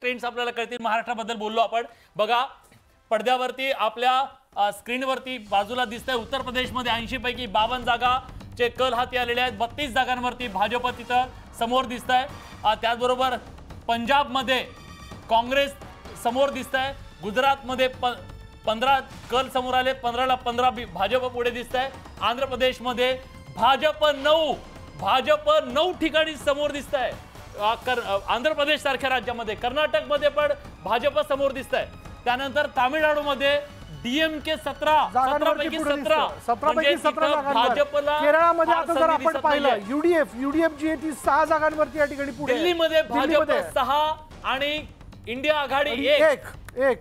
Trends आपल्याला कळतील। महाराष्ट्राबद्दल बोललो आपण। बघा पडद्यावरती आपल्या स्क्रीनवरती बाजूला दिसतंय उत्तर प्रदेशमध्ये 80 पैकी 52 जागाचे कल हाती आलेले आहेत। 32 जागांवरती भाजप तिथं समोर दिसतंय। त्याचबरोबर पंजाबमध्ये काँग्रेस समोर दिसतंय। गुजरातमध्ये 15 कल समोर आले, 15ला 15 भाजप पुढे दिसतंय। आंध्र प्रदेशमध्ये भाजप 9 ठिकाणी समोर दिसतंय। आंध्र प्रदेश सारख्या राज्यामध्ये, कर्नाटकमध्ये पण भाजप समोर दिसतंय। त्यानंतर तामिळनाडूमध्ये डीएमके 17 पैकी 17 भाजपला। केरळमध्ये आता जर आपण पाहिलं यूडीएफ जी ती 6 जागांवरती या ठिकाणी पुढे। दिल्लीमध्ये भाजप 6 आणि इंडिया आघाडी 1।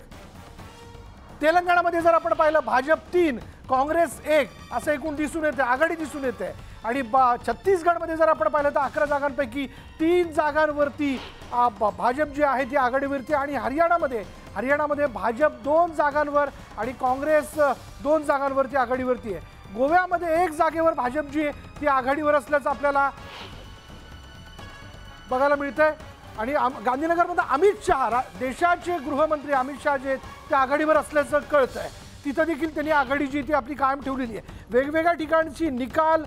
तेलंगणामध्ये जर आपण पाहिलं भाजप 3 काँग्रेस 1 असं एकूण दिसून येते, आघाडी दिसून येते। आणि छत्तीसगडमध्ये जर आपण पाहिलं तर 11 जागांपैकी 3 जागांवरती भाजप जी आहे ती आघाडीवरती। आणि हरियाणामध्ये भाजप 2 जागांवर आणि काँग्रेस 2 जागांवरती आघाडीवरती आहे। गोव्यामध्ये 1 जागेवर भाजप जी आहे ती आघाडीवर असल्याचं आपल्याला बघायला मिळतंय। आणि गांधीनगरमध्ये अमित शहा, देशाचे गृहमंत्री अमित शहा जे आहेत ते आघाडीवर असल्याचं कळतंय। तिथं देखील त्यांनी आघाडी जी ती आपली कायम ठेवलेली आहे। वेगवेगळ्या ठिकाणची निकाल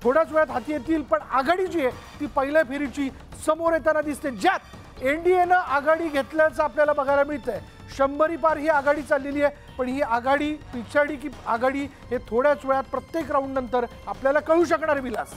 थोड्याच वेळात हाती येतील, पण आघाडी जी आहे ती पहिल्या फेरीची समोर येताना दिसते, ज्यात एनडीएनं आघाडी घेतल्याचं आपल्याला बघायला मिळतंय। 100 पार ही आघाडी चाललेली आहे, पण ही आघाडी पिछाडी की आघाडी हे थोड्याच वेळात प्रत्येक राऊंड नंतर आपल्याला कळू शकणार विलास।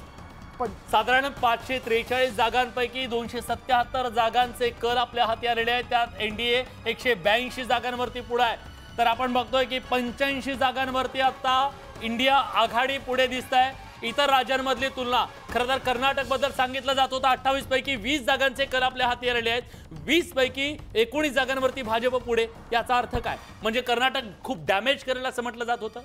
पण साधारण 543 जागांपैकी 277 जागांचे कल आपल्या हाती आलेले आहेत। त्यात एनडीए 182 जागांवरती पुढे आहे। तर आपण बघतोय की 85 जागांवरती आता इंडिया आघाडी पुढे दिसत आहे। इतर राज्यांमधली तुलना खरं तर कर्नाटकबद्दल सांगितलं जात होतं। 28 पैकी 20 जागांचे कल आपल्या हाती आलेले आहेत। 20 पैकी 19 जागांवरती भाजप पुढे। याचा अर्थ काय? म्हणजे कर्नाटक खूप डॅमेज करेल असं म्हटलं जात होतं।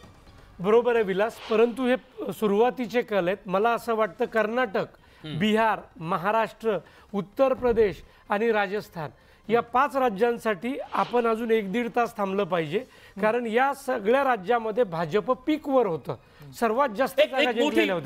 बरोबर आहे विलास, परंतु हे सुरुवातीचे कल आहेत। मला असं वाटतं कर्नाटक, बिहार, महाराष्ट्र, उत्तर प्रदेश आणि राजस्थान या 5 राज्यांसाठी आपण अजून 1-1.5 तास थांबलं पाहिजे, कारण या सगळ्या राज्यामध्ये भाजप पीकवर होतं। सर्वात जास्त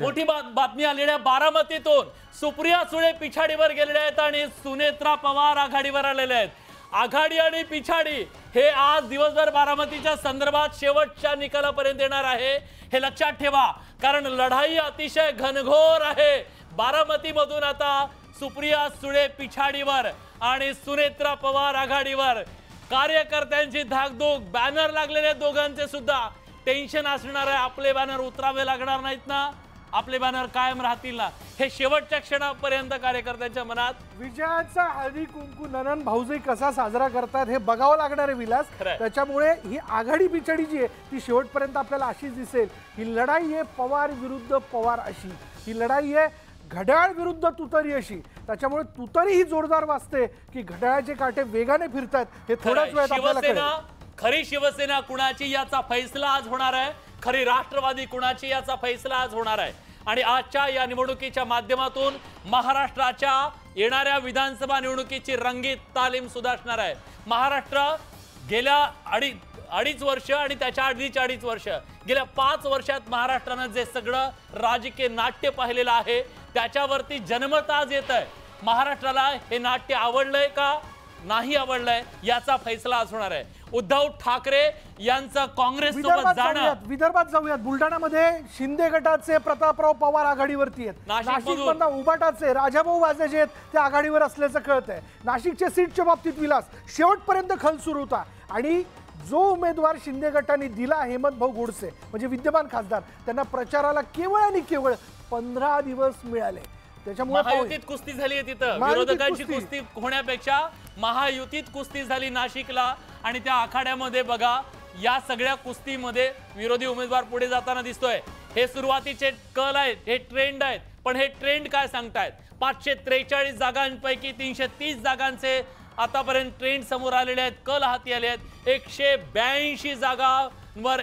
मोठी बातमी आलेल्या बारामतीतून सुप्रिया सुळे पिछाडीवर गेलेल्या आहेत आणि सुनेत्रा पवार आघाडीवर आलेले आहेत। आघाडी आणि पिछाडी हे आज दिवसभर बारामतीच्या संदर्भात शेवटच्या निकालापर्यंत येणार आहे, हे लक्षात ठेवा, कारण लढाई अतिशय घनघोर आहे। बारामतीमधून आता सुप्रिया सुळे पिछाडीवर आणि सुनेत्रा पवार आघाडीवर। कार्यकर्त्यांची धाकधूक, बॅनर लागलेले दोघांचे सुद्धा टेन्शन असणार आहे। आपले बॅनर उतरावे लागणार नाहीत ना, आपले बॅनर कायम राहतील ना, हे शेवटच्या क्षणापर्यंत कार्यकर्त्यांच्या मनात। विजयाचा हळदी कुंकू ननन भाऊजाई कसा साजरा करतात हे बघावं लागणार आहे विलास। त्याच्यामुळे ही आघाडी पिछाडी जी आहे ती शेवटपर्यंत आपल्याला अशीच दिसेल। ही लढाई आहे पवार विरुद्ध पवार अशी, ही लढाई आहे घड्याळ विरुद्ध तुतारी अशी। त्याच्यामुळे तुतारी ही जोरदार वाजते की घड्याळाचे काटे वेगाने फिरतात हे थोड्याच वेळात आपल्याला कळेल। खरी शिवसेना कुणाची याचा फैसला आज होणार आहे, खरी राष्ट्रवादी कुणाची याचा फैसला आज होणार आहे। आणि आजच्या या निवडणुकीच्या माध्यमातून महाराष्ट्राच्या येणाऱ्या विधानसभा निवडणुकीची रंगीत तालीम सुद्धा असणार आहे। महाराष्ट्र गेल्या अडीच वर्ष आणि त्याच्या आधीची 2.5 वर्ष, गेल्या 5 वर्षात महाराष्ट्रानं जे सगळं राजकीय नाट्य पाहिलेलं आहे त्याच्यावरती जनमत आज येत आहे। महाराष्ट्राला हे नाट्य आवडलंय का नाही आवडलंय याचा फैसला आज होणार आहे। उद्धव ठाकरे यांचं काँग्रेस सोबत जाणं। विदर्भात जाऊयात। बुलढाणामध्ये शिंदे गटाचे प्रतापराव पवार आघाडीवरती आहेत। नाशिकमधून उबाटाचे राजाभाऊ वाजे जे आहेत ते आघाडीवर असल्याचं कळतंय। नाशिकच्या सीटच्या बाबतीत विलास शेवटपर्यंत खल सुरू होता आणि जो उमेदवार शिंदे गटाने दिला हेमंत भाऊ गोडसे म्हणजे विद्यमान खासदार, त्यांना प्रचाराला केवळ आणि केवळ 15 दिवस मिळाले। त्याच्यामुळे महायुतीत कुस्ती झाली आहे तिथं, विरोधकांची कुस्ती होण्यापेक्षा महायुतीत कुस्ती झाली नाशिकला। आणि त्या आखाड्यामध्ये बघा या सगळ्या कुस्तीमध्ये विरोधी उमेदवार पुढे जाताना दिसतोय। हे सुरुवातीचे कल आहेत, हे ट्रेंड आहेत, पण हे ट्रेंड काय सांगतायत? 543 जागांपैकी 330 जागांचे आतापर्यंत ट्रेंड समोर आलेले आहेत, कल हाती आले आहेत। 182 जागांवर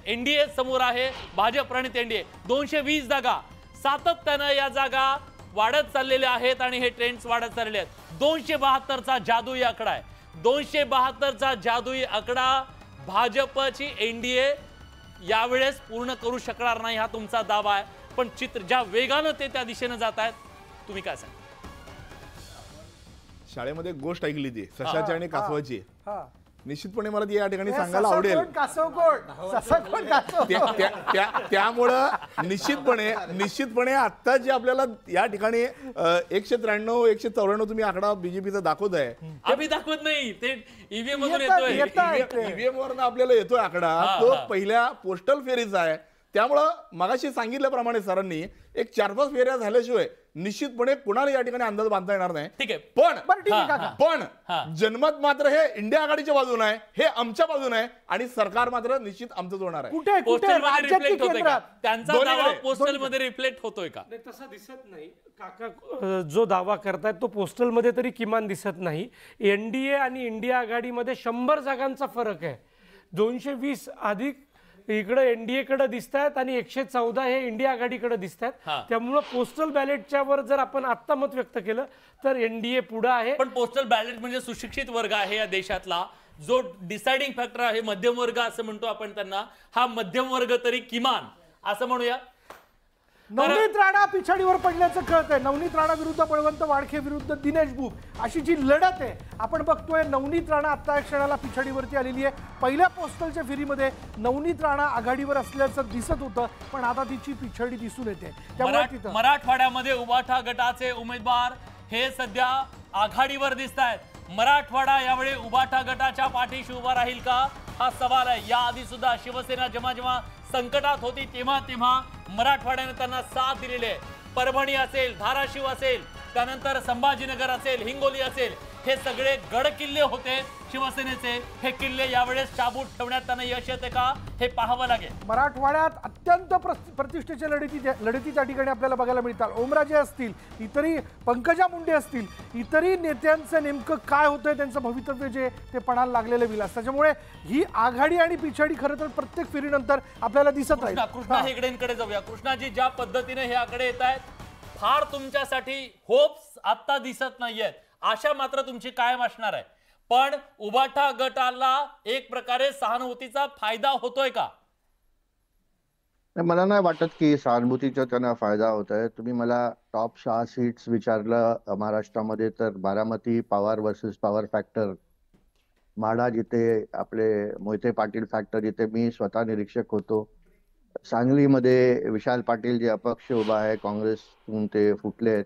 एनडीए समोर आहे, भाजप प्रणित एनडीए। 220 जागा, सातत्यानं या जागा वाढत चाललेल्या आहेत आणि हे ट्रेंड्स वाढत चाललेले आहेत। 272चा जादुई आकडा आहे, 272चा जादुई आकडा भाजपची एनडीए यावेळेस पूर्ण करू शकणार नाही हा तुमचा दावा आहे। पण चित्र ज्या वेगानं ते त्या दिशेने जात आहेत, तुम्ही काय सांगा? शाळेमध्ये एक गोष्ट ऐकली ती सशाची आणि कासवाची. हा. निश्चितपणे मला ती या ठिकाणी हे सांगायला ससा आवडेल. कोण, कासव कोण? ससा कोण, कासव कोण? त्यामुळं निश्चितपणे आता जे आपल्याला या ठिकाणी 193 194 तुम्ही आकडा बीजेपीचा दाखवत आहे. आम्ही दाखवत नाही, ते ईव्हीएम मधून येतंय. येतोय. ईव्हीएम वरून आपल्याला येतोय आकडा, तो पहिल्या पोस्टल फेरीचा आहे. त्यामुळं मगाशी सांगितल्याप्रमाणे सरांनी एक 4-5 फेऱ्या झाल्याशिवाय निश्चितपणे कुणाला या ठिकाणी अंदाज बांधता येणार नाही. ठीक आहे. बरं, ठीक आहे काका. पण जनमत मात्र हे इंडिया आघाडीच्या बाजूने आहे, हे आमच्या बाजूने आहे आणि सरकार मात्र निश्चित आमचंच होणार आहे. कुठे पोस्टल मध्ये राज्यात की रिफ्लेक्ट होतोय का? केंद्रात? त्यांचा दोन्हीकडे. दावा पोस्टल मध्ये रिफ्लेक्ट होतोय का? नाही, तसा दिसत नाही काका. जो दावा करतायत तो पोस्टलमध्ये तरी किमान दिसत नाही. एनडीए आणि इंडिया आघाडीमध्ये 100 जागांचा फरक आहे. 220 अधिक इकडे एनडीए कडे दिसत आहेत आणि 114 हे इंडिया आघाडीकडे दिसत आहेत. त्यामुळे पोस्टल बॅलेटच्या वर जर आपण आत्ता मत व्यक्त केलं तर एनडीए पुढे आहे. पण पोस्टल बॅलेट म्हणजे सुशिक्षित वर्ग आहे या देशातला, जो डिसाइडिंग फॅक्टर आहे, मध्यम वर्ग असं म्हणतो आपण त्यांना, हा मध्यम वर्ग तरी किमान असं म्हणूया. नवनीत राणा पिछाडीवर पडल्याचं कळत आहे. नवनीत राणा विरुद्ध बळवंत वाडखे विरुद्ध दिनेश बुक अशी जी लढत आहे आपण बघतोय. नवनीत राणा आता एक क्षणाला पिछाडीवरती आलेली आहे. पहिल्या पोस्टलच्या फेरीमध्ये नवनीत राणा आघाडीवर असल्याचं दिसत होतं, पण आता तिची पिछाडी दिसून येते. त्यामुळे तिथं मराठवाड्यामध्ये उबाठा गटाचे उमेदवार हे सध्या आघाडीवर दिसत आहेत. मराठवाडा यावेळी उबाठा गटाच्या पाठीशी उभा राहील का हा सवाल आहे. याआधी सुद्धा शिवसेना जेव्हा संकटात होती तेव्हा मराठवाड्याने त्यांना साथ दिलेली आहे. परभणी असेल, धाराशिव असेल, त्यानंतर संभाजीनगर असेल, हिंगोली असेल, हे सगळे गड किल्ले होते शिवसेनेचे. हे किल्ले यावेळेस शाबूत ठेवण्यात त्यांना यश येते का हे पाहावं लागेल. मराठवाड्यात अत्यंत प्रतिष्ठेच्या लढती त्या ठिकाणी आपल्याला बघायला मिळतात. ओमराजे असतील, इतरही पंकजा मुंडे असतील, इतरही नेत्यांचं नेमकं काय होतंय त्यांचं भवितव्य जे ते पणाला लागलेलं विलास. त्याच्यामुळे ही आघाडी आणि पिछाडी खरं तर प्रत्येक फेरीनंतर आपल्याला दिसत राहील. कृष्णा हेगडेंकडे जाऊया. कृष्णाजी, ज्या पद्धतीने हे आकडे येत आहेत, फार तुमच्यासाठी होप्स आता दिसत नाहीयेत. आशा मात्र तुमची कायम असणार आहे. पण उबाठा गटाला एक प्रकारे सहानुभूतीचा फायदा होतोय का? मला नाही वाटत की सहानुभूतीचा त्यांना फायदा होत आहे. तुम्ही मला टॉप 6 सीट्स विचारलं महाराष्ट्रामध्ये तर बारामती पवार वर्सेस पवार फॅक्टर, माढा जिथे आपले मोहिते पाटील फॅक्टर जिथे मी स्वतः निरीक्षक होतो, सांगलीमध्ये विशाल पाटील जे अपक्ष उभा आहे काँग्रेसतून ते फुटले आहेत,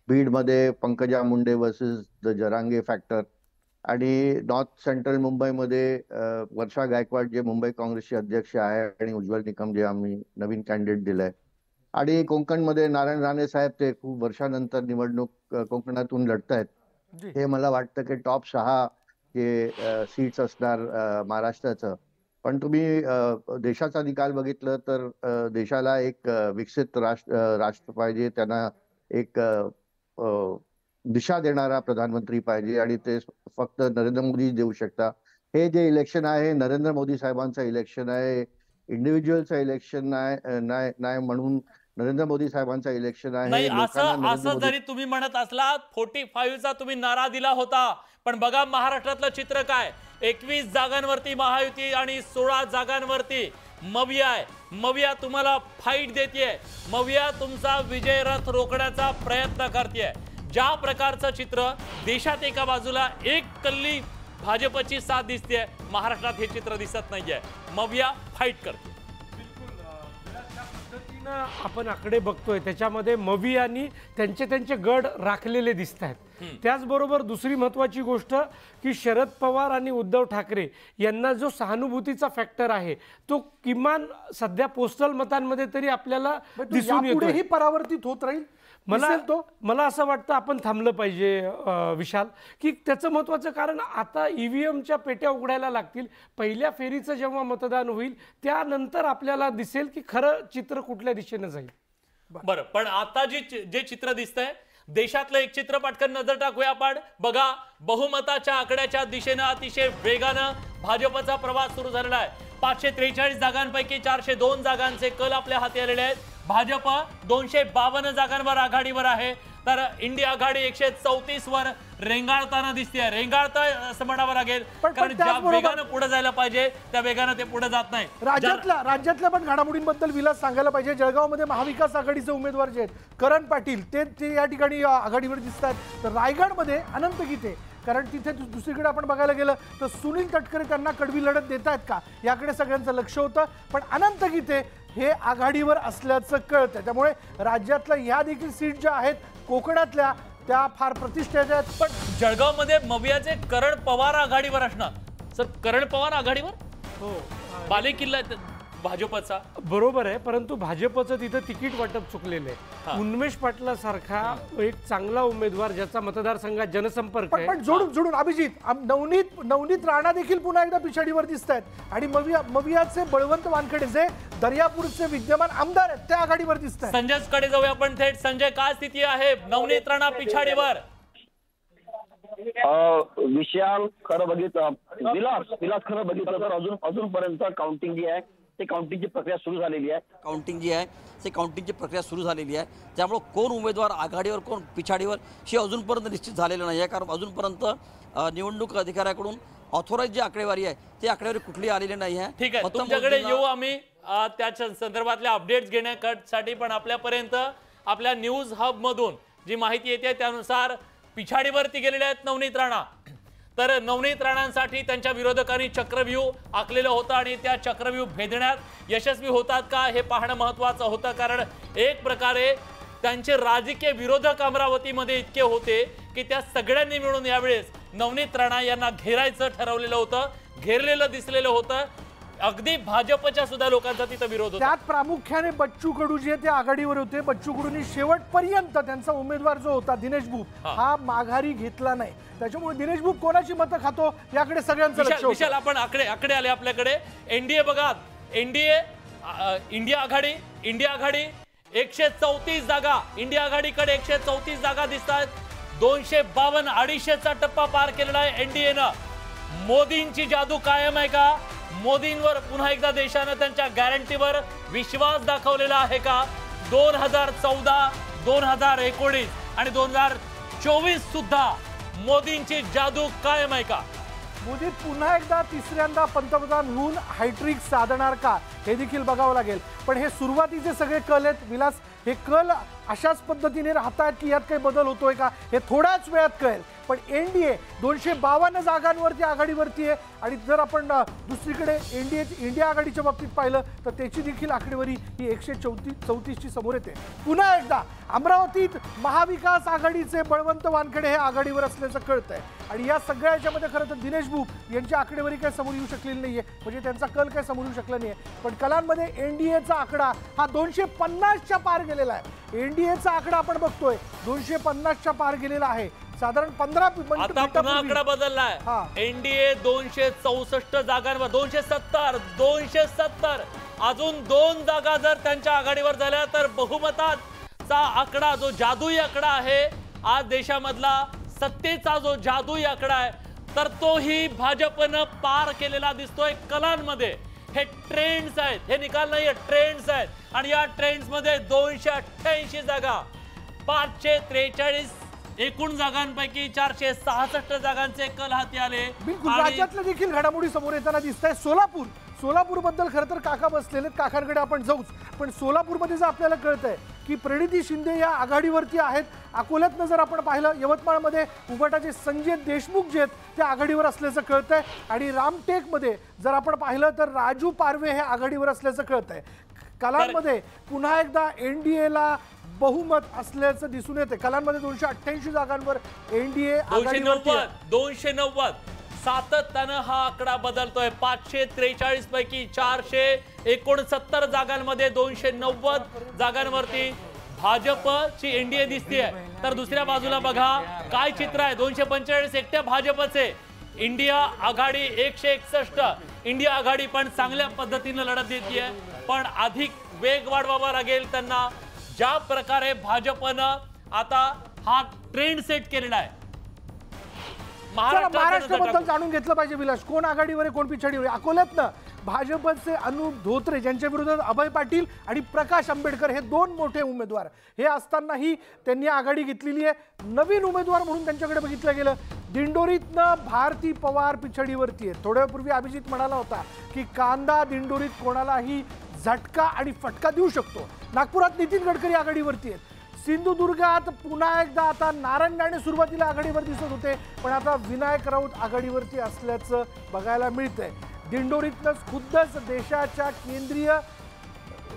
बीडमध्ये Pankaja Munde versus the Jarange factor, आणि नॉर्थ सेंट्रल मुंबईमध्ये वर्षा गायकवाड जे मुंबई काँग्रेसचे अध्यक्ष आहे आणि उज्ज्वल निकम जे आम्ही नवीन कॅन्डिडेट दिलाय, आणि कोकणमध्ये नारायण राणे साहेब ते खूप वर्षानंतर निवडणूक कोकणातून लढतायत. हे मला वाटतं की टॉप 6 जे सीट्स असणार महाराष्ट्राचं. पण तुम्ही देशाचा निकाल बघितलं तर देशाला एक विकसित राष्ट्र पाहिजे. त्यांना एक दिशा देणारा प्रधानमंत्री पाहिजे आणि ते फक्त नरेंद्र मोदी देऊ शकता. हे जे इलेक्शन आहे नरेंद्र मोदी साहेबांचं इलेक्शन आहे, इंडिव्हिज्युअलचं इलेक्शन नाही म्हणून नरेंद्र मोदी साहेबांचं इलेक्शन आहे. असं जरी तुम्ही म्हणत असलात, 45चा तुम्ही नारा दिला होता, पण बघा महाराष्ट्रातलं चित्र काय. 21 जागांवरती महायुती आणि 16 जागांवरती मविया आहे. मविया तुम्हाला फाईट देतेय. मविया तुमचा विजय रथ रोखण्याचा प्रयत्न करतेय. ज्या प्रकारचं चित्र देशात एका बाजूला एक कल्ली भाजपची साथ दिसते, महाराष्ट्रात हे चित्र दिसत नाहीये. मविया फाईट करते. आपण आकडे बघतोय त्याच्यामध्ये मवियानी त्यांचे गड राखलेले दिसत आहेत. त्याचबरोबर दुसरी महत्वाची गोष्ट की शरद पवार आणि उद्धव ठाकरे यांना जो सहानुभूतीचा फॅक्टर आहे तो किमान सध्या पोस्टल मतांमध्ये तरी आपल्याला दिसून येतो. ही परावर्तित होत राहील. मला असं वाटतं आपण थांबलं पाहिजे विशाल, की त्याचं महत्वाचं कारण आता ईव्हीएमच्या पेट्या उघडायला लागतील. पहिल्या फेरीचं जेव्हा मतदान होईल त्यानंतर आपल्याला दिसेल की खरं चित्र कुठल्या दिशेने जाईल. बरं, पण आता जे चित्र दिसतंय देशातलं एक चित्र पटकन नजर टाकूया आपण. बघा, बहुमताच्या आकड्याच्या दिशेनं अतिशय वेगानं भाजपचा प्रवास सुरू झालेला आहे. 543 जागांपैकी 402 जागांचे कल आपल्या हाती आलेले आहेत. भाजप 252 जागांवर आघाडीवर आहे, तर इंडिया आघाडी 134 वर रेंगाळताना दिसते. रेंगाळतंय असं म्हणावं लागेल, कारण ज्या वेगानं पुढे जायला पाहिजे त्या वेगानं ते पुढे जात नाही. राज्यातल्या पण घडामोडींबद्दल विलास सांगायला पाहिजे. जळगावमध्ये महाविकास आघाडीचे उमेदवार जे आहेत करण पाटील ते या ठिकाणी आघाडीवर दिसतात. तर रायगडमध्ये अनंत गीते, कारण तिथे दुसरीकडे आपण बघायला गेलं तर सुनील तटकरे त्यांना कडवी लढत देत आहेत का याकडे सगळ्यांचं लक्ष होतं. पण अनंत गीते हे आघाडीवर असल्याचं कळतं. त्यामुळे राज्यातल्या ह्या देखील सीट ज्या आहेत कोकणातल्या त्या फार प्रतिष्ठेच्या आहेत. पण जळगावमध्ये मवियाचे करण पवार आघाडीवर असणार. सर, करण पवार आघाडीवर हो बालेकिल्ला भाजपचा बरोबर आहे, परंतु भाजपचं तिथं तिकीट वाटप चुकलेलं आहे. उन्मेष पाटलासारखा एक चांगला उमेदवार ज्याचा मतदारसंघात जनसंपर्क आहे. पण जोडून अभिजित नवनीत राणा देखील पुन्हा एकदा पिछाडीवर दिसत आहेत आणि मवियाचे बळवंत वानखेडे जे दर्यापूरचे विद्यमान आमदार आहेत त्या आघाडीवर दिसत आहेत. संजयकडे जाऊया आपण थेट. संजय, काय स्थिती आहे? नवनीत राणा पिछाडीवर. विशाल, खरं बघितलं विलास खरं बघितलं तर अजूनपर्यंत काउंटिंग जी आहे ते काउंटिंगची प्रक्रिया सुरू झालेली आहे. काउंटिंगची प्रक्रिया सुरू झालेली आहे. त्यामुळे कोण उमेदवार आघाडीवर कोण पिछाडीवर हे अजूनपर्यंत निश्चित झालेलं नाही आहे, कारण अजूनपर्यंत निवडणूक अधिकाऱ्याकडून ऑथोराइज जी आकडेवारी आहे ती आकडेवारी कुठली आलेली नाही आहे. ठीक आहे, तुमच्याकडे येऊ आम्ही त्याच्या संदर्भातल्या अपडेट्स घेण्यासाठी. पण आपल्यापर्यंत आपल्या न्यूज हब मधून जी माहिती येते त्यानुसार पिछाडीवरती गेलेले आहेत नवनीत राणा. तर नवनीत राणांसाठी त्यांच्या विरोधकांनी चक्रव्यूह आखलेलं होतं आणि त्या चक्रव्यूह भेदण्यात यशस्वी होतात का हे पाहणं महत्त्वाचं होतं. कारण एक प्रकारे त्यांचे राजकीय विरोधक अमरावतीमध्ये इतके होते की त्या सगळ्यांनी मिळून यावेळेस नवनीत राणा यांना घेरायचं ठरवलेलं होतं, घेरलेलं दिसलेलं होतं. अगदी भाजपच्या सुद्धा लोकांचा तिथं विरोध होता. त्यात प्रामुख्याने बच्चू कडू जे ते आघाडीवर होते. बच्चू कडूंनी शेवटपर्यंत त्यांचा उमेदवार जो होता दिनेश भूप हा माघारी घेतला नाही. त्याच्यामुळे दिनेश भूप कोणाची मतं खातो याकडे सगळ्यांचं लक्ष होतं. विशाल, आपण आकडे आले आपल्याकडे. एनडीए बघा, इंडिया आघाडी 134 जागा. इंडिया आघाडीकडे 134 जागा दिसतात. 252 250चा टप्पा पार केलेला आहे एनडीएनं. मोदींची जादू कायम आहे का? मोदींवर पुन्हा एकदा देशानं त्यांच्या गॅरंटीवर विश्वास दाखवलेला आहे का? 2014, 2019 आणि 2024 सुद्धा मोदींची जादू कायम आहे का? मोदी पुन्हा एकदा तिसऱ्यांदा पंतप्रधान होऊन हायट्रिक साधणार का हे देखील बघावं लागेल. पण हे सुरुवातीचे सगळे कल आहेत विलास. हे कल अशाच पद्धतीने राहतात की यात काही बदल होतोय का हे थोड्याच वेळात कळेल. पण एनडीए 252 जागांवरती आघाडीवरती आहे आणि जर आपण दुसरीकडे इंडिया आघाडीच्या बाबतीत पाहिलं तर त्याची देखील आकडेवारी ही 134ची समोर येते. पुन्हा एकदा अमरावतीत महाविकास आघाडीचे बळवंत वानखेडे हे आघाडीवर असल्याचं कळतंय आणि या सगळ्या याच्यामध्ये खरं तर दिनेश भूप यांची आकडेवारी काय समोर येऊ शकलेली नाहीये, म्हणजे त्यांचा कल काय समोर येऊ शकला नाहीये. पण कलांमध्ये एनडीएचा आकडा हा 250च्या पार गेलेला आहे. एनडीएचा आकडा आपण बघतोय 250च्या पार गेलेला आहे. साधारण 15 आता पुन्हा आकडा बदललाय. एनडीए 264 जागांवर 270 अजून 2 जागा जर त्यांच्या आघाडीवर झाल्या तर बहुमताचा आकडा जो जादुई आकडा आहे आज देशामधला सत्तेचा जो जादुई आकडा आहे तर तोही भाजपनं पार केलेला दिसतोय कलांमध्ये. हे ट्रेंड्स आहेत, हे निकाल नाही, ट्रेंड्स आहेत आणि या ट्रेंड्स मध्ये 288 जागा, 543 एकूण जागांपैकी 466 जागांचे कल हाती आले. राज्यातल्या देखील घडामोडी समोर येताना दिसत आहे. सोलापूर बद्दल खरं तर काका बसलेले, काकांकडे आपण जाऊच. पण सोलापूरमध्ये जर आपल्याला कळतंय की प्रणिती शिंदे या आघाडीवरती आहेत. अकोल्यातनं जर आपण पाहिलं यवतमाळमध्ये उबाटाचे संजय देशमुख जे आहेत ते आघाडीवर असल्याचं कळतंय आणि रामटेकमध्ये जर आपण पाहिलं तर राजू पारवे हे आघाडीवर असल्याचं कळतंय. कलांमध्ये पुन्हा एकदा एनडीएला बहुमत असल्याचं दिसून येते. कलांमध्ये 288 जागांवर एनडीए 290 सातत्यानं हा आकडा बदलतोय. 543 पैकी 469 जागांमध्ये 290 जागांवरती भाजपची एनडीए दिसतेय. तर दुसऱ्या बाजूला बघा काय चित्र आहे. 245 एकट्या भाजपचे. इंडिया आघाडी 161. इंडिया आघाडी पण चांगल्या पद्धतीने लढत देतीये, पण अधिक वेग वाढवावा लागेल त्यांना. ज्या प्रकारे भाजपनं आता हा ट्रेंड सेट केलेला आहे. महाराष्ट्राबद्दल जाणून घेतलं पाहिजे विलास. कोण आघाडीवर आहे कोण पिछाडीवर आहे. अकोल्यातनं भाजपचे अनुप धोत्रे ज्यांच्या विरोधात अभय पाटील आणि प्रकाश आंबेडकर हे 2 मोठे उमेदवार हे असतानाही त्यांनी आघाडी घेतलेली आहे. नवीन उमेदवार म्हणून त्यांच्याकडे बघितलं गेलं. दिंडोरीतनं भारती पवार पिछडीवरती आहे. थोड्यापूर्वी अभिजित म्हणाला होता की कांदा दिंडोरीत कोणालाही झटका आणि फटका देऊ शकतो. नागपुरात नितीन गडकरी आघाडीवरती आहेत. सिंधुदुर्गात पुन्हा एकदा आता नारायण राणे सुरुवातीला आघाडीवर दिसत होते, पण आता विनायक राऊत आघाडीवरती असल्याचं बघायला मिळतंय. दिंडोरीतनंच खुद्दच देशाच्या केंद्रीय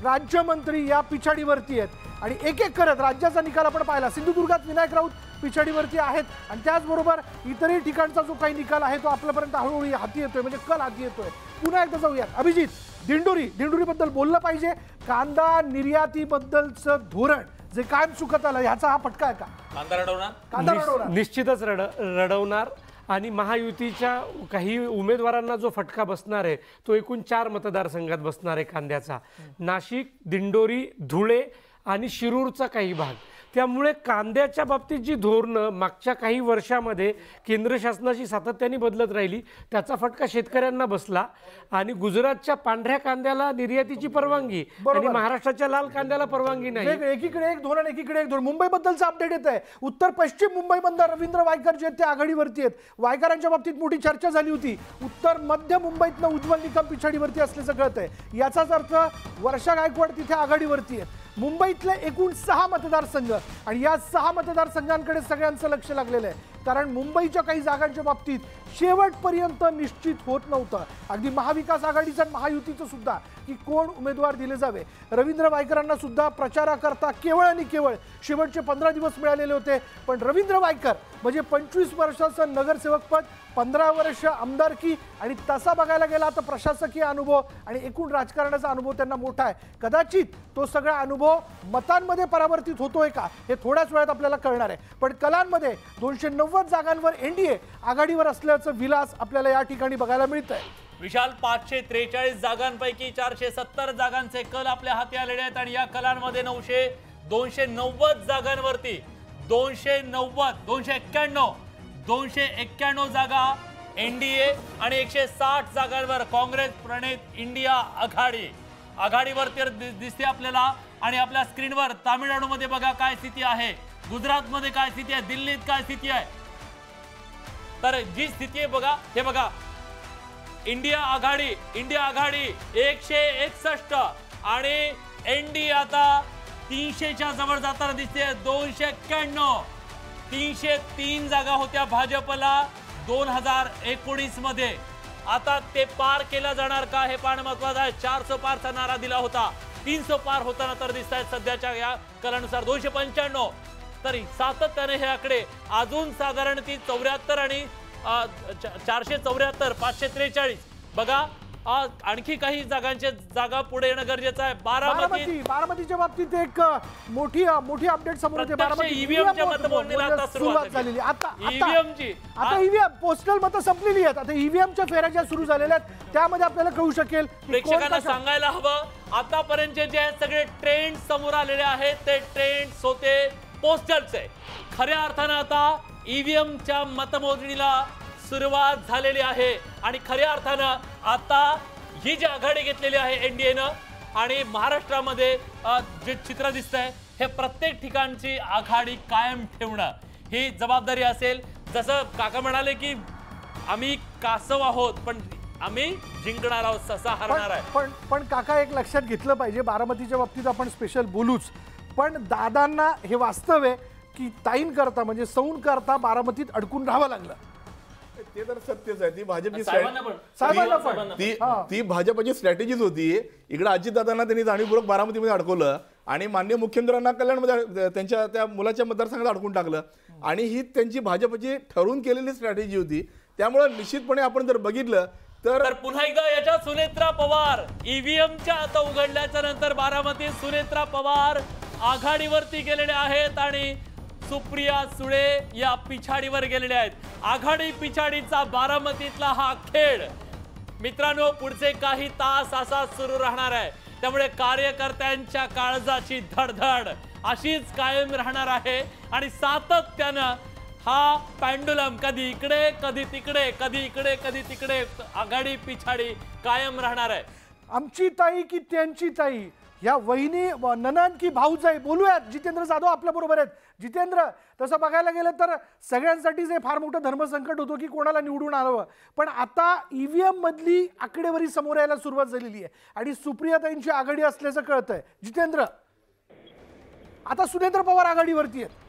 राज्यमंत्री या पिछाडीवरती आहेत आणि एक एक करत राज्याचा निकाल आपण पाहिला. सिंधुदुर्गात विनायक राऊत पिछाडीवरती आहेत आणि त्याचबरोबर इतरही ठिकाणचा जो काही निकाल आहे तो आपल्यापर्यंत हळूहळू हाती येतोय, म्हणजे कल हाती येतोय. पुन्हा एकदा जाऊयात अभिजित. दिंडोरीबद्दल बोललं पाहिजे. कांदा निर्यातीबद्दलचं धोरण जे कायम चुकत आलं ह्याचा हा फटका आहे का? कांदा रडवणार निश्चितच रडवणार. आणि महायुतीच्या काही उमेदवारांना जो फटका बसणार आहे तो एकूण 4 मतदारसंघात बसणार आहे कांद्याचा. नाशिक, दिंडोरी, धुळे आणि शिरूरचा काही भाग. त्यामुळे कांद्याच्या बाबतीत जी धोरणं मागच्या काही वर्षामध्ये केंद्र शासनाची सातत्याने बदलत राहिली त्याचा फटका शेतकऱ्यांना बसला. आणि गुजरातच्या पांढऱ्या कांद्याला निर्यातीची परवानगी आणि महाराष्ट्राच्या लाल कांद्याला परवानगी नाही. एकीकडे एक धोरण एकीकडे एक धोरण. मुंबईबद्दलचं अपडेट येत आहे. उत्तर पश्चिम मुंबईमधून रवींद्र वायकर जे आहेत ते आघाडीवरती आहेत. वायकरांच्या बाबतीत मोठी चर्चा झाली होती. उत्तर मध्य मुंबईतनं उज्ज्वल निकम पिछाडीवरती असल्याचं कळतंय. याचाच अर्थ वर्षा गायकवाड तिथे आघाडीवरती आहेत. मुंबईतले एकूण 6 मतदारसंघ आणि या 6 मतदारसंघांकडे सगळ्यांचं लक्ष लागलेलं आहे. कारण मुंबईच्या काही जागांच्या बाबतीत शेवटपर्यंत निश्चित होत नव्हतं. अगदी महाविकास आघाडीचं आणि महायुतीचं सुद्धा की कोण उमेदवार दिले जावे. रवींद्र वायकरांना सुद्धा प्रचाराकरता केवळ आणि केवळ शेवटचे 15 दिवस मिळालेले होते. पण रवींद्र वायकर म्हणजे 25 वर्षाचं नगरसेवक पद, 15 वर्ष आमदारकी आणि तसा बघायला गेला तर प्रशासकीय अनुभव आणि एकूण राजकारणाचा अनुभव त्यांना मोठा आहे. कदाचित तो सगळा अनुभव मतांमध्ये परावर्तित होतोय का हे थोड्याच वेळात आपल्याला कळणार आहे. पण कलांमध्ये 290 जागांवर एनडीए आघाडीवर असल्याचं विलास आपल्याला या ठिकाणी बघायला मिळतंय. विशाल 543 जागांपैकी 470 जागांचे कल आपल्या हाती आलेले आहेत आणि या कलांमध्ये 290 जागांवरती 291 जागा एनडीए आणि 160 जागांवर काँग्रेस प्रणित इंडिया आघाडीवरती दिसते आपल्याला. आणि आपल्या स्क्रीनवर तामिळनाडूमध्ये बघा काय स्थिती आहे, गुजरातमध्ये काय स्थिती आहे, दिल्लीत काय स्थिती आहे. तर जी स्थिती आहे बघा, हे बघा इंडिया आघाडी 161 आणि एनडीए आता 300च्या जवळ जाताना दिसते. 291 303 जागा होत्या भाजपला 2019 मध्ये. आता ते पार केला जाणार का हे पाहणं महत्वाचं आहे. 400 पारचा नारा दिला होता, 300 पार होताना तर दिसत आहेत सध्याच्या या कलानुसार. 295 तरी सातत्याने हे आकडे अजून साधारण ती 74 आणि 474 543 बघा. आणखी काही जागा पुढे येणं गरजेचं आहे. बारामतीच्या बाबतीत एक मोठी अपडेट समोर येते. ईव्हीएमच्या मतमोजणीला आता सुरुवात झालेली. आता ईव्हीएम पोस्टल मतं संपलेली आहेत. आता ईव्हीएमच्या फेऱ्या ज्या सुरू झालेल्या आहेत त्यामध्ये आपल्याला कळू शकेल. प्रेक्षकांना सांगायला हवं आतापर्यंतचे जे सगळे ट्रेंड समोर आलेले आहेत ते ट्रेंड्स होते पोस्टलचे. खऱ्या अर्थानं आता ईव्हीएमच्या मतमोजणीला सुरुवात झालेली आहे आणि खऱ्या अर्थानं आता ही जी आघाडी घेतलेली आहे एनडीएनं आणि महाराष्ट्रामध्ये जे चित्र दिसतंय हे प्रत्येक ठिकाणची आघाडी कायम ठेवणं ही जबाबदारी असेल. जसं काका म्हणाले की आम्ही कासव आहोत पण आम्ही जिंकणार आहोत, ससा हरणार आहे. पण काका एक लक्षात घेतलं पाहिजे, बारामतीच्या बाबतीत आपण स्पेशल बोलूच, पण दादांना हे वास्तव आहे की ताईन करता म्हणजे सौन करता बारामतीत अडकून राहावं लागलं. ते तर सत्यच आहे. ती भाजपची साहेबांना ती भाजपची स्ट्रॅटेजीच होती. इकडे अजितदादांना त्यांनी जाणीवपूर्वक बारामतीमध्ये अडकवलं आणि माननीय मुख्यमंत्र्यांना कल्याणमध्ये त्यांच्या त्या मुलाच्या मतदारसंघात अडकून टाकलं आणि ही त्यांची भाजपची ठरवून केलेली स्ट्रॅटेजी होती. त्यामुळे निश्चितपणे आपण जर बघितलं तर पुन्हा एकदा याच्या सुनेत्रा पवार ईव्हीएमच्या आता उघडल्याच्या नंतर बारामतीत सुनेत्रा पवार आघाडीवरती गेलेले आहेत आणि सुप्रिया सुळे या पिछाडीवर गेलेले आहेत. आघाडी पिछाडीचा बारामतीतला हा खेळ मित्रांनो पुढचे काही तास असा सुरू राहणार आहे. त्यामुळे कार्यकर्त्यांच्या काळजाची धडधड अशीच कायम राहणार आहे आणि सातत्यानं हा पॅन्डुलम कधी इकडे कधी तिकडे, कधी इकडे कधी तिकडे, आघाडी पिछाडी कायम राहणार आहे. आमची ताई की त्यांची ताई, या वहिनी ननंद की भाऊजाई, बोलूयात. जितेंद्र जाधव आपल्या बरोबर आहेत. जितेंद्र, तसं बघायला गेलं तर सगळ्यांसाठीच हे फार मोठं धर्मसंकट होतं की कोणाला निवडून आणावं. पण आता ईव्हीएम मधली आकडेवारी समोर यायला सुरुवात झालेली आहे आणि सुप्रियाताईंची आघाडी असल्याचं कळतंय. जितेंद्र, आता सुनेत्र पवार आघाडीवरती आहेत.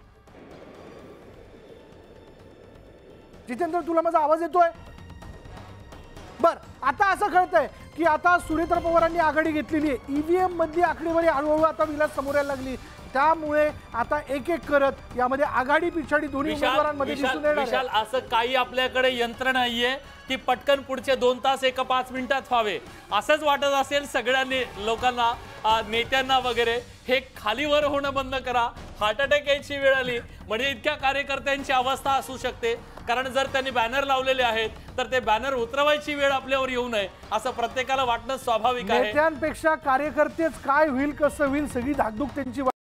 जितेंद्र, तुला माझा आवाज येतोय? बर, आता असं कळतंय की आता सुनेत्र पवारांनी आघाडी घेतलेली आहे. ईव्हीएम मधली आकडेवारी हळूहळू आता विलास समोर यायला लागली. त्यामुळे आता एक एक करत यामध्ये आघाडी पिछाडी दोन्ही उमेदवारांमध्ये दिसून येणार विशाल, असं काही आपल्याकडे यंत्र नाहीये की पटकन पुढचे 2 तास एका 5 मिनिटात व्हावे. असंच वाटत असेल सगळ्यांनी, लोकांना, नेत्यांना वगैरे, हे खालीवर होणं बंद करा. हार्ट अटॅक यायची वेळ आली म्हणजे इतक्या कार्यकर्त्यांची अवस्था असू शकते. कारण जर त्यांनी बॅनर लावलेले आहेत तर ते बॅनर उतरवायची वेळ आपल्यावर येऊ नये असं प्रत्येकाला वाटणं स्वाभाविक आहे. नेत्यांपेक्षा कार्यकर्तेच काय होईल कसं होईल सगळी धाकधूक त्यांची